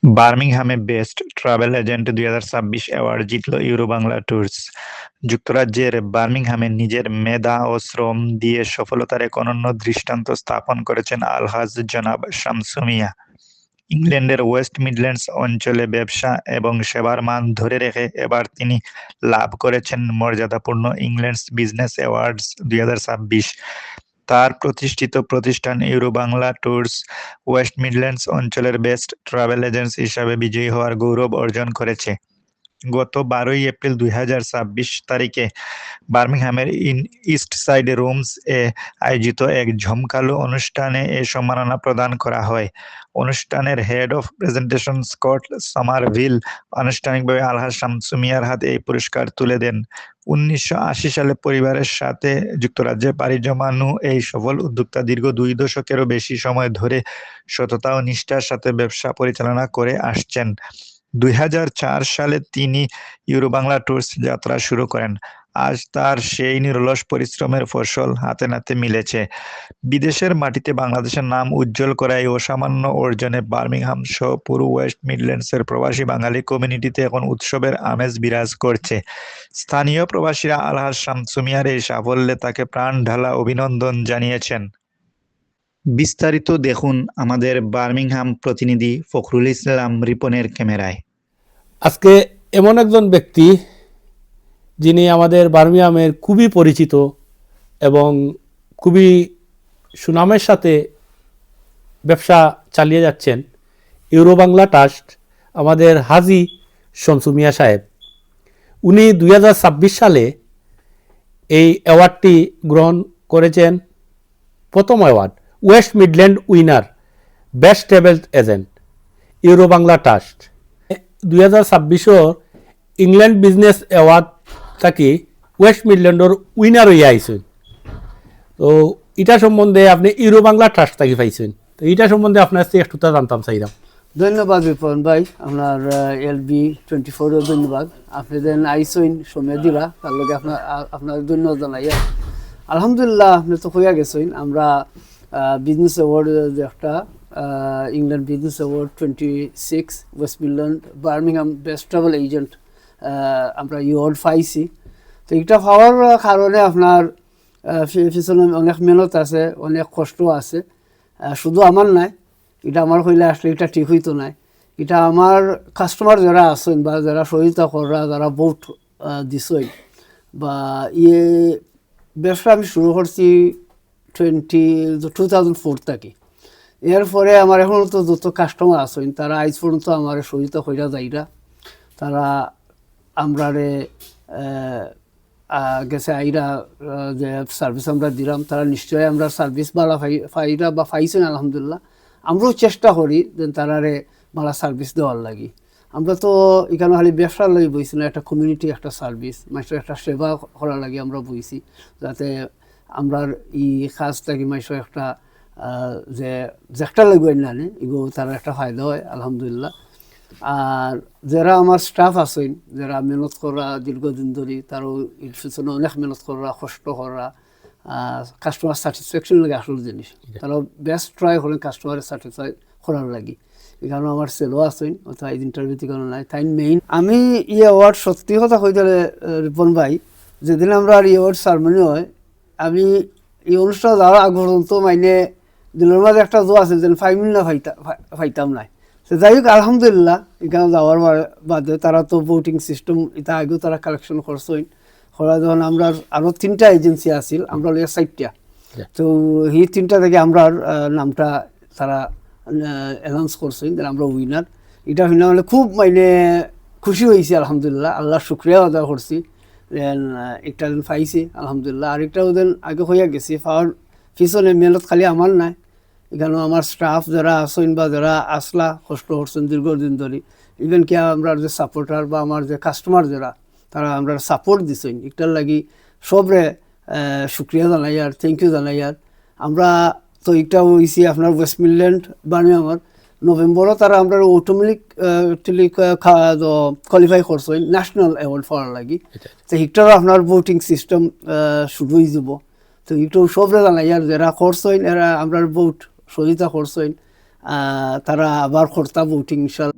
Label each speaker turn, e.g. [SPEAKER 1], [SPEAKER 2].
[SPEAKER 1] বার্মিংহামে best travel agent ২০২৬ award জিতল ইউরোবাংলা tours. যুক্তরাজ্যের বার্মিংহামে নিজের মেধা ও শ্রম দিয়ে সফলতার এক অনন্য দৃষ্টান্ত স্থাপন করেছেন আলহাজ জনাব শামসু মিয়া। ইংল্যান্ডের ওয়েস্ট মিডল্যান্ডস অঞ্চলে ব্যবসা এবং সেবার মান ধরে রেখে এবার তিনি লাভ করেছেন মর্যাদাপূর্ণ ইংল্যান্ডস বিজনেস অ্যাওয়ার্ডস ২০২৬। তার প্রতিষ্ঠিত প্রতিষ্ঠান ইউরোবাংলা ট্যুরস ওয়েস্ট মিডল্যান্ডস অঞ্চলের বেস্ট ট্রাভেল এজেন্সি হিসাবে বিজয়ী হওয়ার গৌরব অর্জন করেছে। গত ১২ই এপ্রিল ২০২৬ তারিখে বার্মিংহামের ইস্ট সাইড রুমস-এ আয়োজিত এক জমকালো অনুষ্ঠানে এ সম্মাননা প্রদান করা হয়। অনুষ্ঠানের হেড অফ প্রেজেন্টেশন স্কট সমারভিল আনুষ্ঠানিকভাবে আলহাজ শামসু মিয়ার হাতে এই পুরস্কার তুলে দেন। ১৯৮০ সালে পরিবারের সাথে যুক্তরাজ্যে পাড়ি জমানো এই সফল উদ্যোক্তা দীর্ঘ ২ দশকেরও বেশি সময় ধরে সততা ও নিষ্ঠার সাথে ব্যবসা পরিচালনা করে আসছেন। ২০০৪ সালে তিনি ইউরোবাংলা ট্যুরস যাত্রা শুরু করেন। আজ তার সেই নিরলস পরিশ্রমের ফসল হাতে নাতে মিলেছে। বিদেশের মাটিতে বাংলাদেশের নাম উজ্জ্বল করা এই অসামান্য অর্জনে বার্মিংহাম সহ পুরো ওয়েস্ট মিডল্যান্ডসের প্রবাসী বাঙালি কমিউনিটিতে এখন উৎসবের আমেজ বিরাজ করছে। স্থানীয় প্রবাসীরা আলহাজ শামসু মিয়ার এই সাফল্যে তাকে প্রাণঢালা অভিনন্দন জানিয়েছেন। বিস্তারিত দেখুন আমাদের বার্মিংহাম প্রতিনিধি ফখরুল ইসলাম রিপনের ক্যামেরায়।
[SPEAKER 2] আজকে এমন একজন ব্যক্তি যিনি আমাদের বার্মিংহামের খুবই পরিচিত এবং খুবই সুনামের সাথে ব্যবসা চালিয়ে যাচ্ছেন, ইউরোবাংলা ট্রাস্ট, আমাদের হাজী শামসু মিয়া সাহেব। উনি ২০২৬ সালে এই অ্যাওয়ার্ডটি গ্রহণ করেছেন। প্রথম award West Midland winner best travel agent Eurobangla Trust. ২০২৬ England business award থাকি ওয়েস্ট মিডল্যান্ডর উইনার হইয়া আইসেন। তো এটা সম্বন্ধে আপনি ইউরোবাংলা ট্রাস্ট থাকি পাইছেন, তো এটা সম্বন্ধে আপনার একটু জানতাম চাইলাম।
[SPEAKER 3] ধন্যবাদ রিপন ভাই, আপনার LB24 ধন্যবাদ। আপনি দেন আইসইন সময় দিলা, তার লগে আপনার ধন্যবাদ জানাই। আলহামদুলিল্লাহ, আপনি তো হইয়া গেছেন। আমরা বিজনেস অ্যাওয়ার্ড যে একটা England business award 26 West Midland Birmingham best travel agent আমরা অ্যাওয়ার্ড পাইছি। তো এটা পাওয়ার কারণে আপনার পিছনে অনেক মেহনত আছে, অনেক কষ্ট আছে। শুধু আমার নাই, এটা আমার হইলে আসলে এটা ঠিক হইতো নাই। এটা আমার কাস্টমার যারা আছেন বা যারা সহযোগিতা করা, যারা ভোট দিছই বা ব্যবসা আমি শুরু করছি 2004 থেকে। এরপরে আমার এখন তো যত কাস্টমার আছেন তারা আজ পর্যন্ত আমার সহযোগিতা কইরা যাইরা, তারা আমরারে গেছে আইরা যে সার্ভিস আমরা দিলাম, তারা নিশ্চয়ই আমরা সার্ভিস ভালো পাইরা বা পাইছেন আলহামদুলিল্লাহ। আমরাও চেষ্টা করি যে তারারে ভালো সার্ভিস দেওয়ার লাগি। আমরা তো এখানে খালি ব্যবসার লাগি বইছি না, একটা কমিউনিটি, একটা সার্ভিস, মানুষের একটা সেবা করার লাগি আমরা বইছি, যাতে আমরা এই কাজ থাকি মানুষের একটা যে একটা লাগবে না এগুলো তার একটা ফায়দা হয় আলহামদুলিল্লাহ। আর যারা আমার স্টাফ আছেন, যারা মেহনত করা দীর্ঘদিন ধরে, তারও এর পিছনে অনেক মেহনত করা, কষ্ট করা, কাস্টমার স্যাটিসফ্যাকশন লাগে আসল জিনিস। তারা বেস্ট ট্রাই করেন কাস্টমারের স্যাটিসফাই করার লাগি। এখানে আমার সেলও আছেন, অথবা এই ইন্টারভিউ থেকে নাই তাই মেইন। আমি ই অ্যাওয়ার্ড সত্যি কথা কইতে রিপন ভাই, যেদিন আমরা আর অ্যাওয়ার্ড সারমনি হয়, আমি এই অনুষ্ঠান যাওয়ার আগ পর্যন্ত মাইনে দিলের মাঝে একটা জো আছে যেন 5 মিনিট না ফাইতাম নাই। তো যাই হোক আলহামদুলিল্লাহ, এখানে যাওয়ার বাদে তারা তো ভোটিং সিস্টেম এটা আগেও তারা কালেকশন করছেন করা। যখন আমরা আরও 3টা এজেন্সি আছিল, আমরা 4টা, তো এই 3টা থেকে আমরা নামটা তারা অ্যানাউন্স করছেন যে আমরা উইনার। এটা হইনা মানে খুব মানে খুশি হয়েছি আলহামদুলিল্লাহ, আল্লাহর শুক্রিয়া আদায় করছি। দেন একটা দিন পাইছি আলহামদুলিল্লাহ, আরেকটা ওদের আগে হইয়া গেছি। পাওয়ার পিছনে মেহনত খালি আমার নাই, এখানেও আমার স্টাফ যারা আছেন বা যারা আসলা কষ্ট করছেন দীর্ঘদিন ধরে, ইভেন কি আমরা যে সাপোর্টার বা আমার যে কাস্টমার যারা, তারা আমরা সাপোর্ট দিছেন, এটার লাগি সবরে শুক্রিয়া জানাই আর থ্যাংক ইউ জানাই। আর আমরা তো এটা হয়েছি আপনার ওয়েস্ট মিডল্যান্ড বার্মিংহামের নভেম্বরও তারা আমরা অটোমেটিক কোয়ালিফাই করছেন ন্যাশনাল অ্যাওয়ার্ড পাওয়ার লাগি। তো এটারও আপনার ভোটিং সিস্টেম শুরু হয়ে যাব। তো এটাও সবরে জানাই আর যারা করছেন এরা আমরা ভোট সহযোগিতা করছেন, তারা আবার কর্তা ভোটিং ইনশাল্লাহ